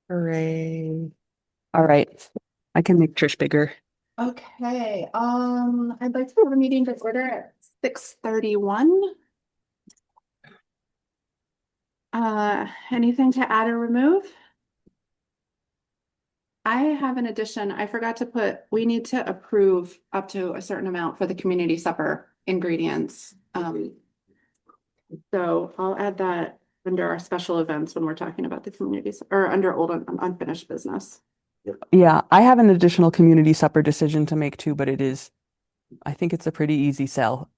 Hooray. All right. I can make Trish bigger. Okay, I'd like to have a meeting to order at 6:31. Anything to add or remove? I have an addition. I forgot to put, we need to approve up to a certain amount for the community supper ingredients. So I'll add that under our special events when we're talking about the communities or under old unfinished business. Yeah, I have an additional community supper decision to make too, but I think it's a pretty easy sell.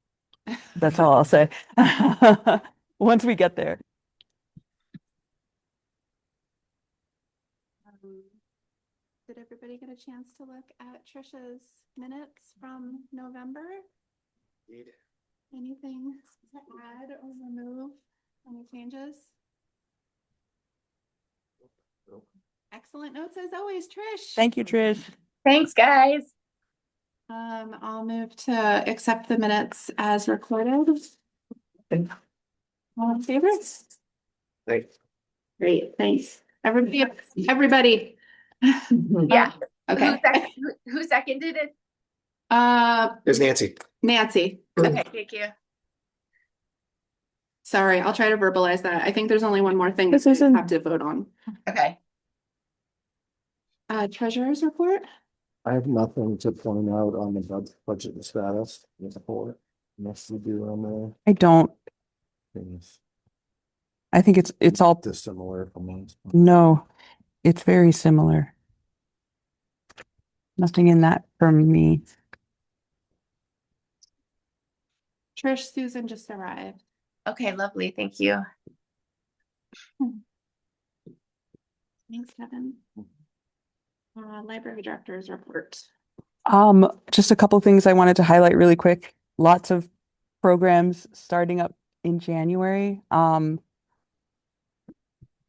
That's all I'll say. Once we get there. Um, Did everybody get a chance to look at Trisha's minutes from November? Indeed. Anything to add or remove? Any changes? Nope. Excellent notes as always, Trish. Thank you, Trish. Thanks, guys. I'll move to accept the minutes as recorded. All in favor? Thanks. Great, thanks. Everybody. Yeah. Okay. Who seconded it? There's Nancy. Nancy. Okay, thank you. Sorry, I'll try to verbalize that. I think there's only one more thing This that we isn't- have to vote on. Okay. Treasurer's report. I have nothing to point out on the budget status report, unless you do on I don't. the things I think it's all dissimilar from those. no, it's very similar. Nothing in that from me. Trish, Susan just arrived. Okay, lovely. Thank you. Thanks, Kevin. Library director's report. Just a couple things I wanted to highlight really quick. Lots of programs starting up in January,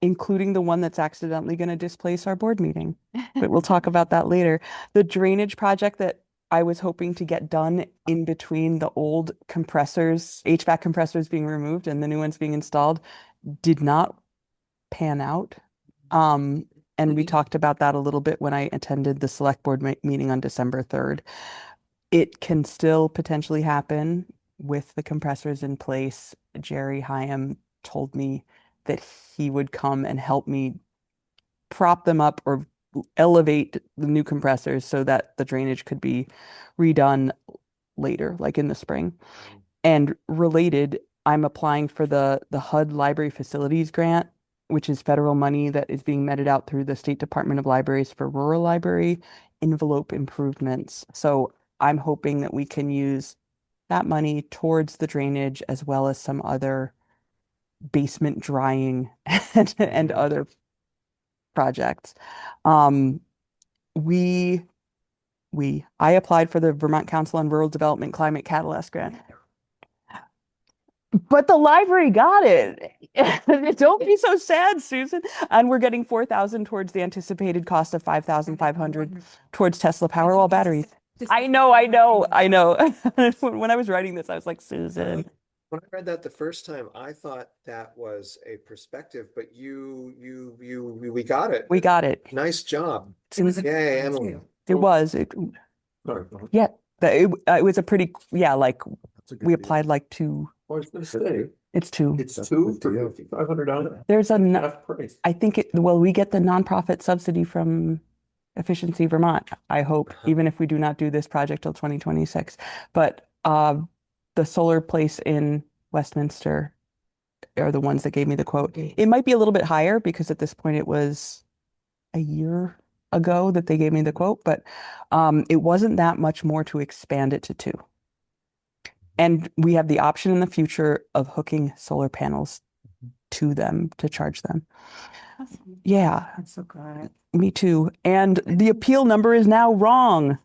including the one that's accidentally going to displace our board meeting. But we'll talk about that later. The drainage project that I was hoping to get done in between the old compressors, HVAC compressors being removed and the new ones being installed, did not pan out. And we talked about that a little bit when I attended the select board meeting on December 3rd. It can still potentially happen with the compressors in place. Jerry Hyam told me that he would come and help me prop them up or elevate the new compressors so that the drainage could be redone later, like in the spring. And related, I'm applying for the HUD Library Facilities Grant, which is federal money that is being meted out through the State Department of Libraries for rural library envelope improvements. So I'm hoping that we can use that money towards the drainage as well as some other basement drying and other projects. We I applied for the Vermont Council on Rural Development Climate Catalyst grant. But the library got it. Don't be so sad, Susan. And we're getting 4,000 towards the anticipated cost of 5,500 towards Tesla Powerwall batteries. I know. When I was writing this, I was like, Susan. When I read that the first time, I thought that was a perspective, but we got it. We got it. Nice job. Yay, Emily. It was. Sorry. Yeah. It was a pretty, yeah, like That's a good we deal. applied like two. Well, it's gonna stay. It's two. It's That's two a good deal. for $500. There's a, Enough price. I think well, we get the nonprofit subsidy from Efficiency Vermont, I hope, even if we do not do this project till 2026. But the solar place in Westminster are the ones that gave me the quote. It might be a little bit higher because at this point it was a year ago that they gave me the quote, but it wasn't that much more to expand it to two. And we have the option in the future of hooking solar panels to them to charge them. Awesome. Yeah, That's so good. me too. And the appeal number is now wrong.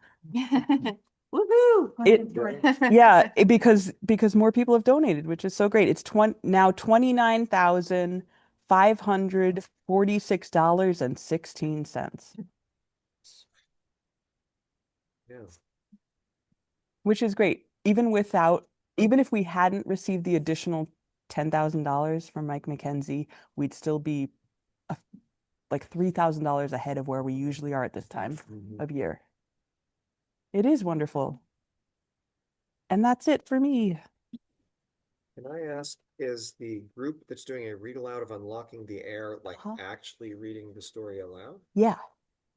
Woohoo! Yeah, because more people have donated, which is so great. It's now $29,546.16, Yeah. which is great. Even if we hadn't received the additional $10,000 from Mike McKenzie, we'd still be like $3,000 ahead of where we usually are at this time Mhm. of year. It is wonderful. And that's it for me. Can I ask, is the group that's doing a read aloud of Unlocking the Air like Huh? actually reading the story aloud? Yeah,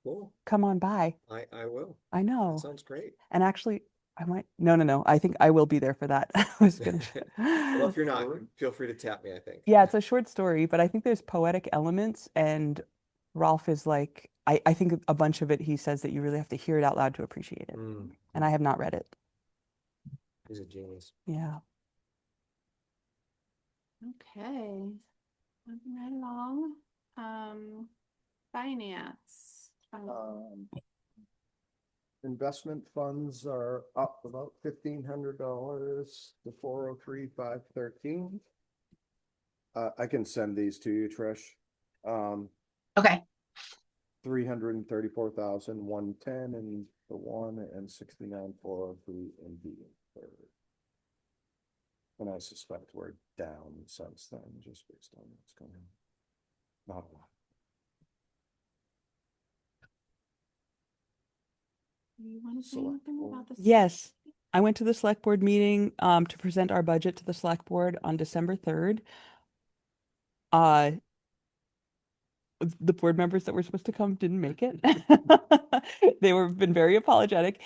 Cool. come on by. I will. I That know. sounds great. And actually, I might, no. I think I will be there for that. I was gonna. Well, if you're not, feel free to tap me, I think. Yeah, it's a short story, but I think there's poetic elements, and Rolf is like, I think a bunch of it, he says that you really have to hear it out loud to appreciate it. Mm, And I have not read it. he's a genius. Yeah. Okay. Moving right along. Finance. Investment funds are up about $1,500 to 403,513. I can send these to you, Trish. Okay, 334,110 in the one and 69,403 in the third. And I suspect we're down since then, just based on what's going on. Not a lot. Do you want to say Select anything board. about this? Yes. I went to the select board meeting to present our budget to the select board on December 3rd. The board members that were supposed to come didn't make it. They were been very apologetic.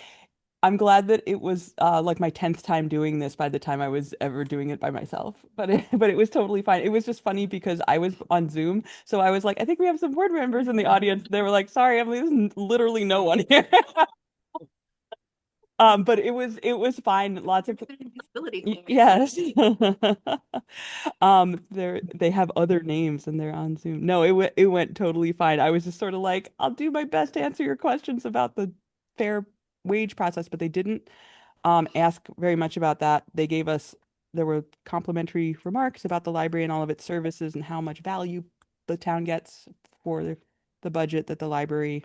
I'm glad that it was like my 10th time doing this by the time I was ever doing it by myself. But it was totally fine. It was just funny because I was on Zoom. So I was like, I think we have some board members in the audience. They were like, sorry, Emily, there's literally no one here. But it was fine. Lots of yes. They have other names and they're on Zoom. No, it went totally fine. I was just sort of like, I'll do my best to answer your questions about the fair wage process, but they didn't ask very much about that. There were complimentary remarks about the library and all of its services and how much value the town gets for the budget that the library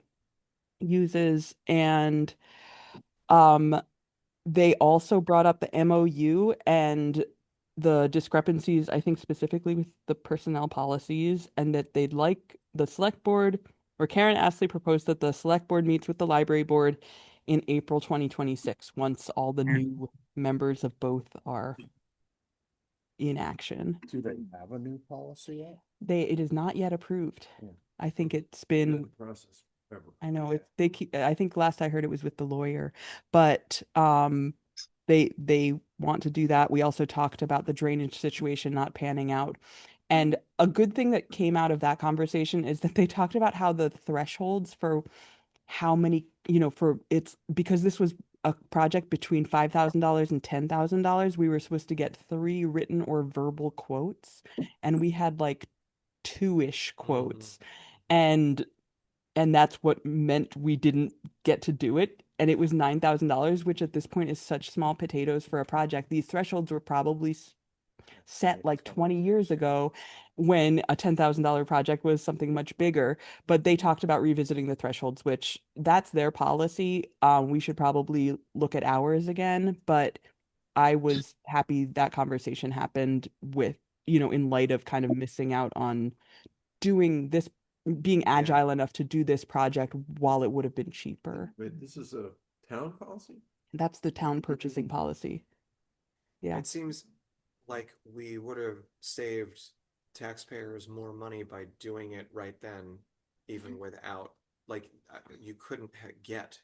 uses. And um they also brought up the MOU and the discrepancies, I think specifically with the personnel policies, and that they'd like the select board, or Karen Astley proposed that the select board meets with the library board in April 2026, once all the new members of both are in action. Do they have a new policy yet? It is not yet approved. Yeah. I think it's been Process. I know I think last I heard it was with the lawyer, but they want to do that. We also talked about the drainage situation not panning out. And a good thing that came out of that conversation is that they talked about how the thresholds for how many, for it's because this was a project between $5,000 and $10,000, we were supposed to get 3 written or verbal quotes, and we had like 2-ish quotes. And that's what meant we didn't get to do it. And it was $9,000, which at this point is such small potatoes for a project. These thresholds were probably set like 20 years ago when a $10,000 project was something much bigger. But they talked about revisiting the thresholds, which that's their policy. We should probably look at ours again. But I was happy that conversation happened with, in light of kind of missing out on doing this, being agile enough to do this project while it would have been cheaper. Wait, this is a town policy? That's the town purchasing policy. Yeah. It seems like we would have saved taxpayers more money by doing it right then, even without, like, you couldn't get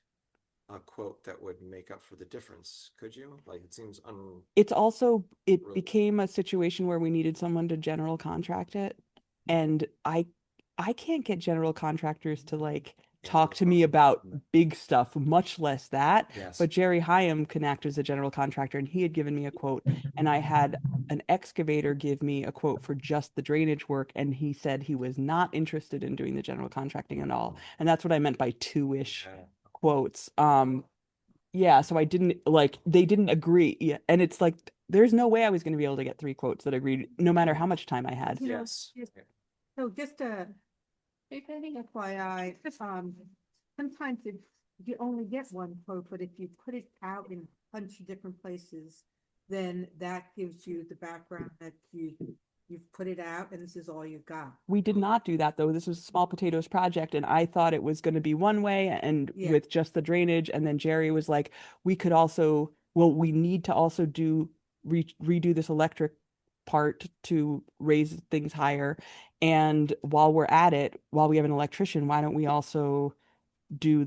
a quote that would make up for the difference, could you? Like, it seems It's also, it Really? became a situation where we needed someone to general contract it. And I can't get general contractors to like talk to me about big stuff, much less that. Yes. But Jerry Hyam can act as a general contractor, and he had given me a quote, and I had an excavator give me a quote for just the drainage work, and he said he was not interested in doing the general contracting at all. And that's what I meant by 2-ish Yeah. quotes. Yeah, so they didn't agree. Yeah, and it's like there's no way I was going to be able to get 3 quotes that agreed, no matter how much time I had. You know, Yes. So just a FYI, sometimes if you only get one quote, but if you put it out in a bunch of different places, then that gives you the background that you you've put it out and this is all you got. We did not do that though. This was a small potatoes project and I thought it was going to be one way and Yeah. with just the drainage. And then Jerry was like, we could also, well, we need to also redo this electric part to raise things higher. And while we're at it, while we have an electrician, why don't we also do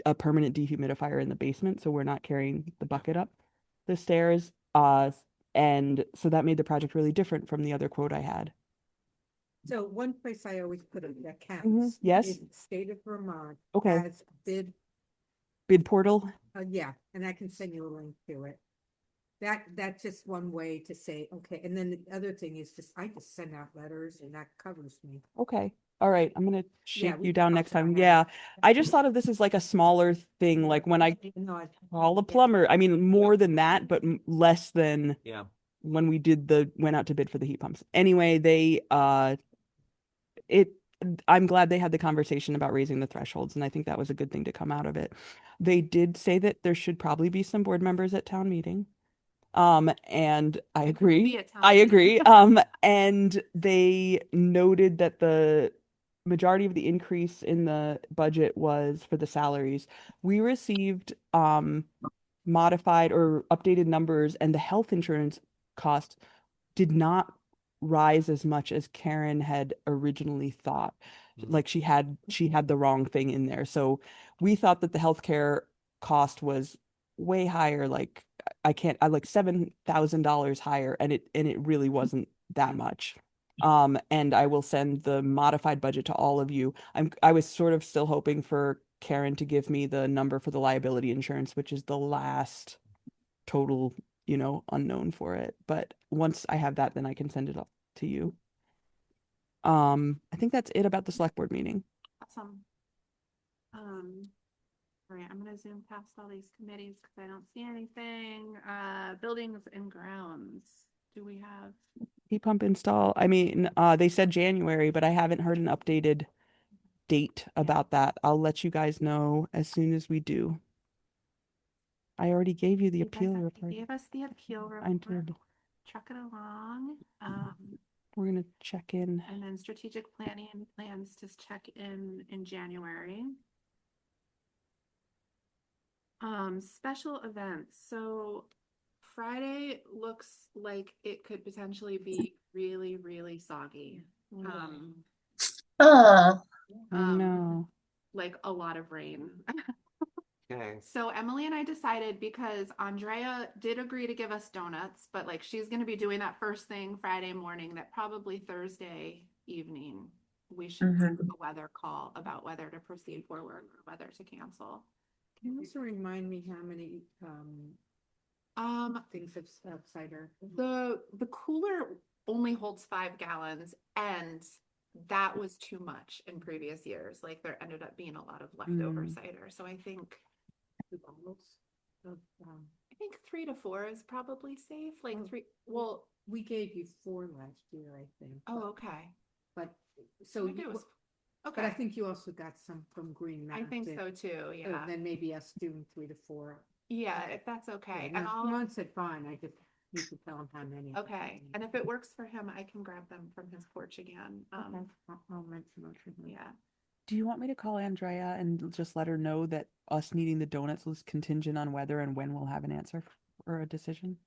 a permanent dehumidifier in the basement so we're not carrying the bucket up the stairs? And so that made the project really different from the other quote I had. So one place I always put it that counts. Yes. is State of Vermont. Okay. Has bid, Bid portal. yeah, and I can send you a link to it. That's just one way to say, okay, and then the other thing is I just send out letters and that covers me. Okay. All right. I'm gonna shake we you can down talk next time. about Yeah. that. I just thought of this as like a smaller thing, like when I No, call a plumber. I mean, more than that, but less than Yeah. when we went out to bid for the heat pumps. Anyway, I'm glad they had the conversation about raising the thresholds, and I think that was a good thing to come out of it. They did say that there should probably be some board members at town meeting. And I Be agree. at town I meeting. agree. And they noted that the majority of the increase in the budget was for the salaries. We received modified or updated numbers, and the health insurance cost did not rise as much as Karen had originally thought. Like she had the wrong thing in there. So we thought that the healthcare cost was way higher, like I like $7,000 higher, and it really wasn't that much. And I will send the modified budget to all of you. I was sort of still hoping for Karen to give me the number for the liability insurance, which is the last total, unknown for it. But once I have that, then I can send it up to you. I think that's it about the select board meeting. Awesome. All right, I'm gonna zoom past all these committees because I don't see anything. Buildings and grounds. Do we have? Heat pump install. I mean, they said January, but I haven't heard an updated date about that. I'll let you guys know as soon as we do. I already gave you the You guys appeal have- report. Gave us the appeal I report. did. Truck it along. We're gonna check in. And then strategic planning plans to check in January. Special events. So Friday looks like it could potentially be really, really soggy. Oh, I know. Like a lot of rain. Okay. So Emily and I decided, because Andrea did agree to give us donuts, but like she's going to be doing that first thing Friday morning, that probably Thursday evening we should do a weather call about whether to proceed forward or whether to cancel. Can you also remind me how many things of cider? The cooler only holds 5 gallons, and that was too much in previous years. Like there ended up being a lot of leftover cider. So I think 3 to 4 is probably safe. Like 3. Well, We gave you 4 last year, I think. oh, okay. But so Maybe it was but I okay. think you also got some from Green I Mountain. think so too. So Yeah. then maybe us doing 3 to 4. Yeah, if that's okay. Yeah, And no, I'll Ron said fine. I just need to tell him how many. okay. And if it works for him, I can grab them from his porch again. I'll mention it to him. Yeah. Do you want me to call Andrea and just let her know that us needing the donuts was contingent on whether and when we'll have an answer or a decision?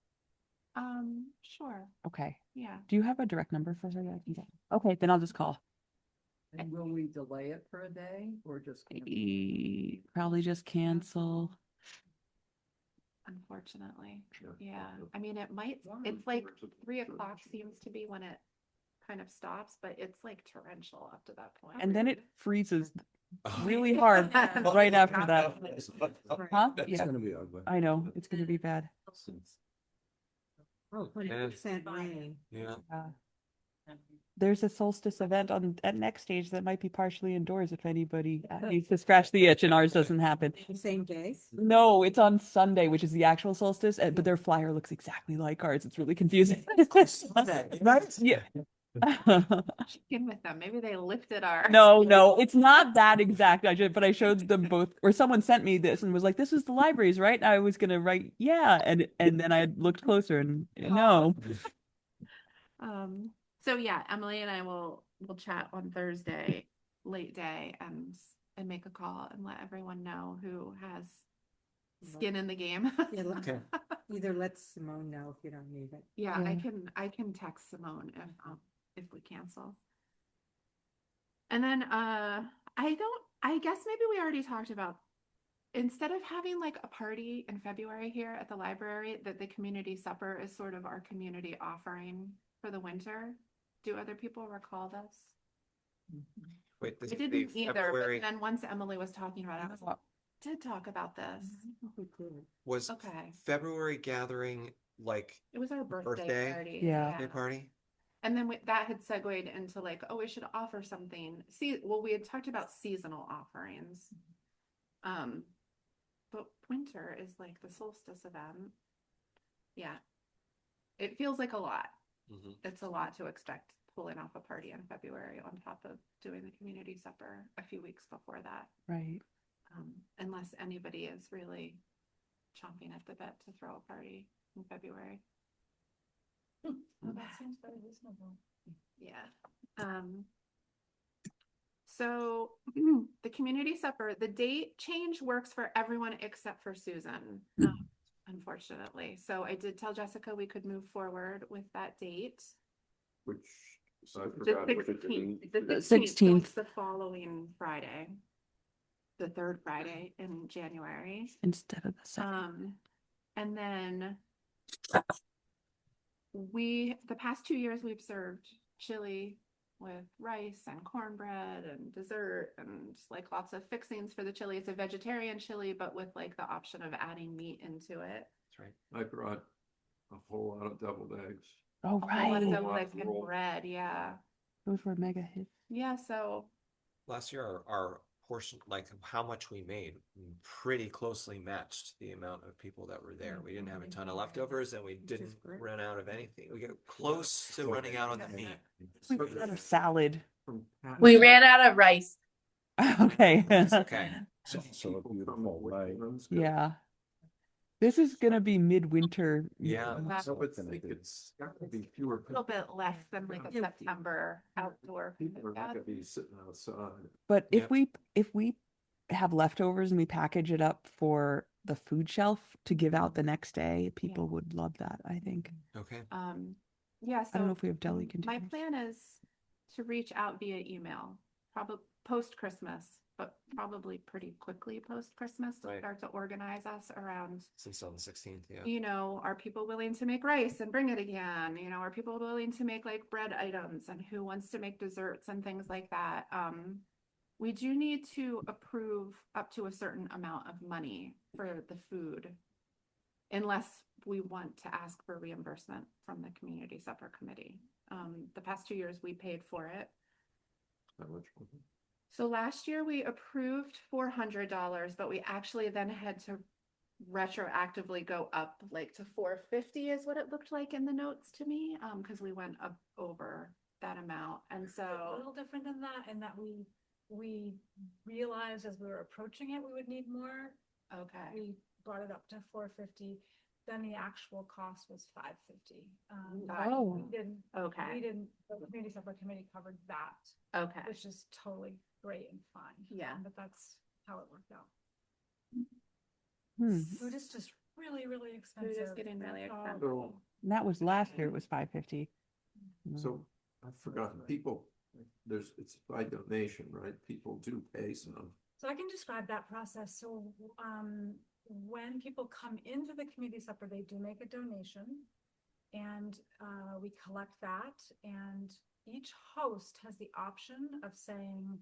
Sure. Okay. Yeah. Do you have a direct number for her that I can get? Okay, then I'll just call. And will we delay it for a day or just? Probably just cancel. Unfortunately. Sure. Yeah. I mean, it might, it's like 3 o'clock seems to be when it kind of stops, but it's like torrential up to that point. And then it freezes Oh. really hard right after that. Huh? It's Yeah, gonna be ugly. I know. It's gonna be bad. Oh, 100% rain. Yeah. There's a solstice event at next stage that might be partially indoors if anybody needs to scratch the itch, and ours doesn't happen. The same day? No, it's on Sunday, which is the actual solstice, but their flyer looks exactly like ours. It's really confusing. Right? Yeah. Check in with them. Maybe they lifted our. No, it's not that exact. But I showed them both, or someone sent me this and was like, "This is the libraries, right?" And I was gonna write, "Yeah," and then I looked closer and no. So yeah, Emily and I will chat on Thursday, late day, and make a call and let everyone know who has skin in the game. Yeah, Okay. either let Simone know if you don't need it. Yeah, Yeah. I can text Simone if we cancel. And then I guess maybe we already talked about, instead of having like a party in February here at the library, that the community supper is sort of our community offering for the winter. Do other people recall this? Wait, I the didn't either, February but then once Emily was talking about it, I was like, did talk about this. We could. was Okay. February gathering like It was our birthday Birthday? party. Yeah. day party? And then that had segued into like, oh, we should offer something. See, well, we had talked about seasonal offerings. But winter is like the solstice event. Yeah. It feels like a lot. Mhm. It's a lot to expect pulling off a party in February on top of doing the community supper a few weeks before that. Right. Unless anybody is really chomping at the bit to throw a party in February. That seems very reasonable. Yeah. So the community supper, the date change works for everyone except for Susan, unfortunately. So I did tell Jessica we could move forward with that date. Which, I The forgot. what the 16th. date- The The 16th. So 16th. it's the following Friday. The third Friday in January. Instead of the second. And then the past 2 years, we've served chili with rice and cornbread and dessert and like lots of fixings for the chili. It's a vegetarian chili, but with like the option of adding meat into it. That's right. I brought a whole lot of deviled eggs. Oh, A whole lot of right. deviled eggs and Roll. bread. Yeah. Those were mega hits. Yeah. So Last year, our portion, like how much we made, pretty closely matched the amount of people that were there. We didn't have a ton of leftovers, and we didn't great. run out of anything. We got close to running out on the meat. We got a salad. We ran out of rice. Okay. That's okay. So a beautiful night. Yeah. This is gonna be midwinter. Yeah. that's So a it's think it's got to be fewer. little bit less than like a Yeah. September outdoor. People are not Yeah. gonna be sitting outside. But Yeah. if we have leftovers and we package it up for the food shelf to give out the next day, people would love that, I think. Okay. Yeah. I don't know So if we have deli my containers. plan is to reach out via email, probably post Christmas, but probably pretty quickly post Christmas to Right. start to organize us around, Since on the 16th, yeah. are people willing to make rice and bring it again? Are people willing to make like bread items, and who wants to make desserts and things like that? We do need to approve up to a certain amount of money for the food, unless we want to ask for reimbursement from the community supper committee. The past 2 years we paid for it. How much was it? So last year we approved $400, but we actually then had to retroactively go up like to $450 is what it looked like in the notes to me, because we went up over that amount. And A so, little different than that, in that we realized as we were approaching it, we would need more. okay, We brought it up to 450, then the actual cost was 550. Gotcha. We didn't, okay, the community supper committee covered that, okay. which is totally great and fine. Yeah. But that's how it worked out. Hmm. Food is just really, really expensive. Food is getting really That's all. expensive. So, And that was last year, it was 550. so I forgot, people, it's by donation, right? People do pay some. So I can describe that process. So when people come into the community supper, they do make a donation, and we collect that. And each host has the option of saying,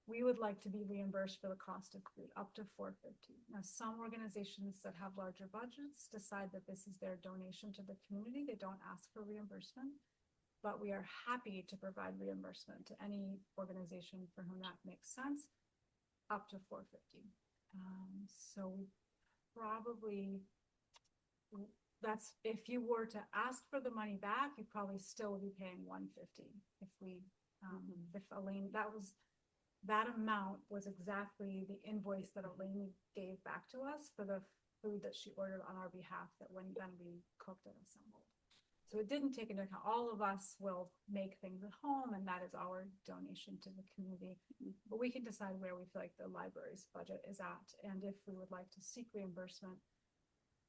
we would like to be reimbursed for the cost of food up to $450. Now, some organizations that have larger budgets decide that this is their donation to the community. They don't ask for reimbursement, but we are happy to provide reimbursement to any organization for whom that makes sense, up to $450. So probably that's, if you were to ask for the money back, you probably still would be paying $150. If we, if Elaine, that amount was exactly the invoice that Elaine gave back to us for the food that she ordered on our behalf, that when then we cooked and assembled. So it didn't take into account, all of us will make things at home and that is our donation to the community. But we can decide where we feel like the library's budget is at and if we would like to seek reimbursement.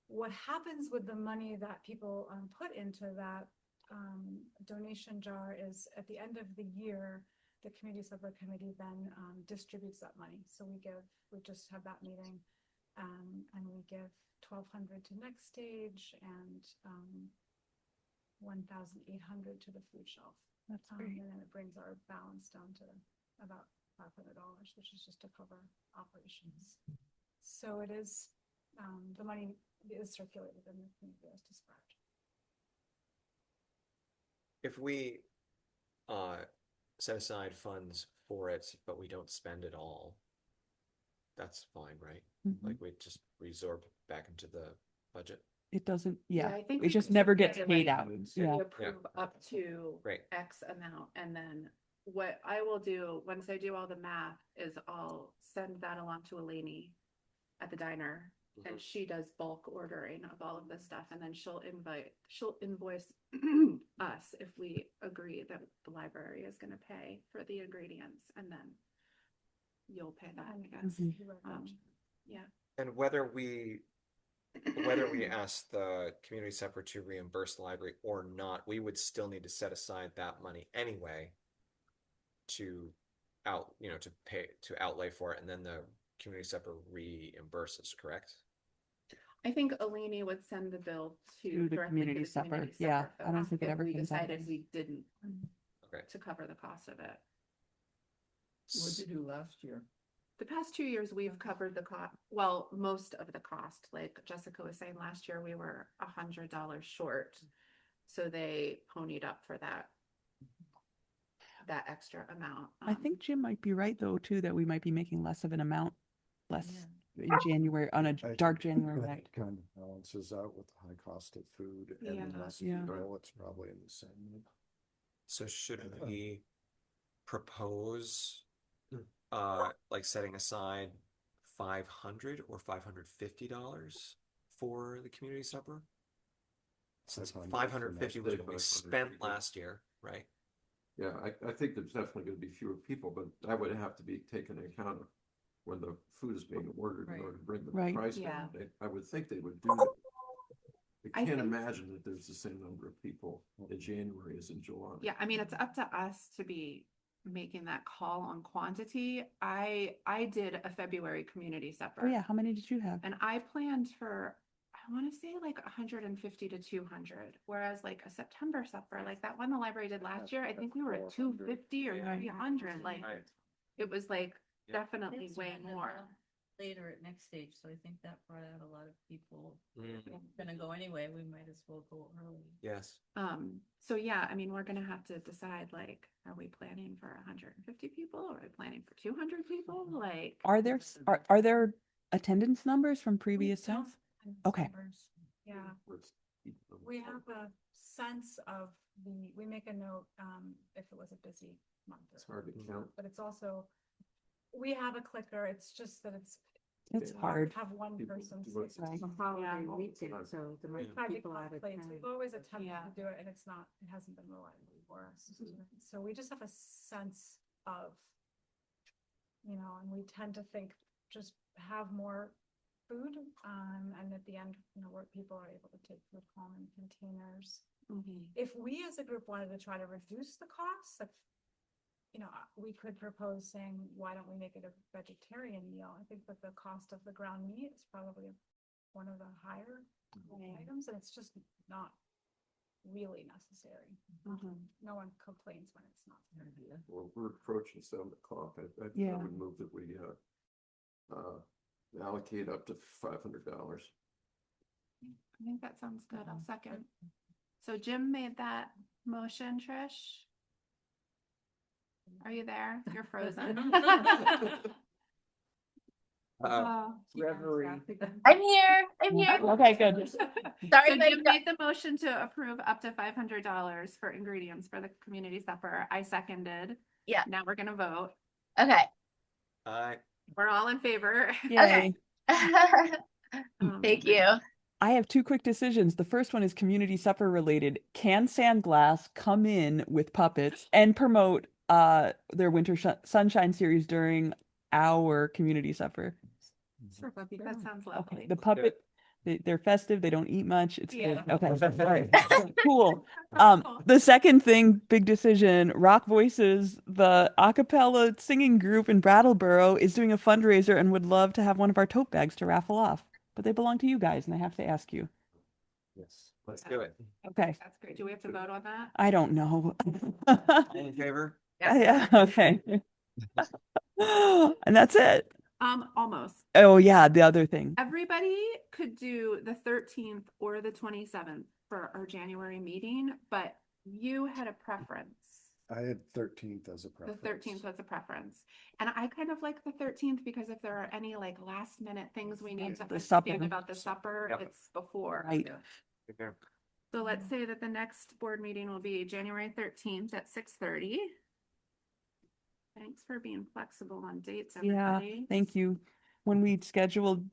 What happens with the money that people put into that donation jar is at the end of the year, the community subcommittee then distributes that money. So we just have that meeting and we give 1,200 to Next Stage and 1,800 to the food shelf. That's great. And then it brings our balance down to about $500, which is just to cover operations. So it is, the money is circulated in the community as described. If we set aside funds for it, but we don't spend it all, that's fine, right? Mhm. Like we just resorb back into the budget. It doesn't, Yeah, yeah, I think it we just can never just gets get it paid like- out. We Yeah. approve up to Right. X amount, and then what I will do, once I do all the math, is I'll send that along to Eleni at the diner, and Mhm. she does bulk ordering of all of this stuff, and then she'll invoice us if we agree that the library is gonna pay for the ingredients, and then you'll pay that, I guess. Yeah. And whether we ask the community separate to reimburse the library or not, we would still need to set aside that money anyway to outlay for it, and then the community separate reimburses, correct? I think Eleni would send the bill To to the directly community to the community supper. Yeah, supper I don't if think it ever we comes out of decided us. we didn't Okay. to cover the cost of it. What'd you do last year? The past 2 years, we've covered the cost, well, most of the cost. Like Jessica was saying, last year we were $100 short. So they ponied up for that extra amount. I think Jim might be right though, too, that we might be making less of an amount, less in January, on a I dark think January that night. kind of balances out with the high cost of food and Yeah. less Yeah. fuel. It's probably in the same. So should we propose like setting aside $500 or $550 for the community supper? Since 550 was what we spent last year, right? Yeah, I think there's definitely gonna be fewer people, but that would have to be taken into account when the food is being ordered in Right. order to bring the Right. price Yeah. down. I would think they would do it. I I can't think- imagine that there's the same number of people in January as in July. Yeah, I mean, it's up to us to be making that call on quantity. I did a February community supper. Oh, yeah, how many did you have? And I planned for, I want to say like 150 to 200, whereas like a September supper, like that one the library did last year, I think we were at 250 or Yeah. 300. Like Right. it was like Yeah. definitely way more. Later at Next Stage, so I think that brought out a lot of people. Mm. If we're gonna go anyway, we might as well go early. Yes. So yeah, I mean, we're gonna have to decide like, are we planning for 150 people? Or are we planning for 200 people? Like, Are there attendance numbers from We previous don't times? have Okay. numbers. Yeah. Let's keep them. We have a sense of we make a note, if it was a busy month. It's hard to count. But it's also, we have a clicker, it's just that it's It's Yeah. hard. to have one People person. do say it. something. A holiday Yeah. weekend, so there might Yeah. be Tried to people out of contemplate, town. we've always attempted Yeah. to do it and it hasn't been reliable for us. So we just have a sense of, and we tend to think just have more food, and at the end, where people are able to take food home in containers. If we as a group wanted to try to reduce the costs, like, we could propose saying, why don't we make it a vegetarian meal? I think that the cost of the ground meat is probably one of the higher items, and it's just not really necessary. No one complains when it's not. Well, we're approaching 7 o'clock. I Yeah. would move that we allocate up to $500. I think that sounds good. I'll second. So Jim made that motion, Trish? Are you there? You're frozen. Oh. Reverie. I'm here. I'm here. Okay, good. So Sorry, my Jim made the motion to approve up to $500 for ingredients for the community supper. I seconded. Yeah. Now we're gonna vote. Okay. I We're all in favor. Yay. Um, Thank you. I have two quick decisions. The first one is community supper related. Can Sandglass come in with puppets and promote their sunshine series during our community supper? Sure, Buffy, that sounds Okay, lovely. the puppet, they're festive, they don't eat much. It's Yeah. good. Okay, all right. Cool. Cool. The second thing, big decision, Rock Voices, the a cappella singing group in Brattleboro is doing a fundraiser and would love to have one of our tote bags to raffle off. But they belong to you guys and I have to ask you. Yes. Let's do it. Okay. That's great. Do we have to vote on that? I don't know. All in favor? Yeah, okay. And that's it. Almost. Oh yeah, the other thing. Everybody could do the 13th or the 27th for our January meeting, but you had a preference. I had 13th as a The preference. 13th was a preference. And I kind of like the 13th because if there are any like last minute things we need to The understand supper. about the supper, Yep. it's before. Right. Okay. So let's say that the next board meeting will be January 13th at 6:30. Thanks for being flexible on dates, Yeah, everybody. thank you. When we scheduled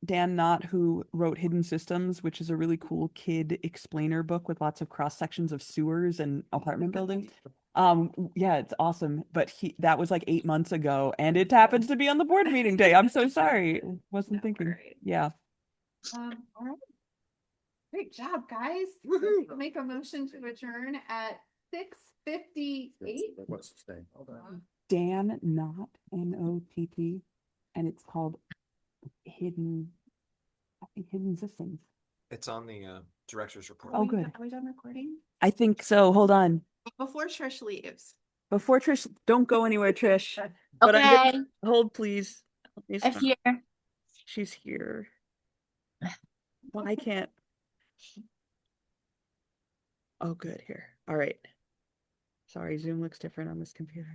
Dan Knott, who wrote Hidden Systems, which is a really cool kid explainer book with lots of cross sections of sewers and apartment buildings. Yeah, it's awesome. But that was like 8 months ago, and it happens to be on the board meeting day. I'm so sorry. Wasn't No thinking. worries. Yeah. All right. Great job, guys. Woohoo. I'll make a motion to adjourn at 6:58. What's its name? Hold on. Dan Knott, Nott, and it's called Hidden, I think Hidden Systems. It's on the director's report. Oh, good. Are we done recording? I think so. Hold on. Before Trish leaves. Before Trish, don't go anywhere, Trish. But Okay, hold, please. Let me I'm stop. here. She's here. Why can't? Oh, good. Here. All right. Sorry, Zoom looks different on this computer.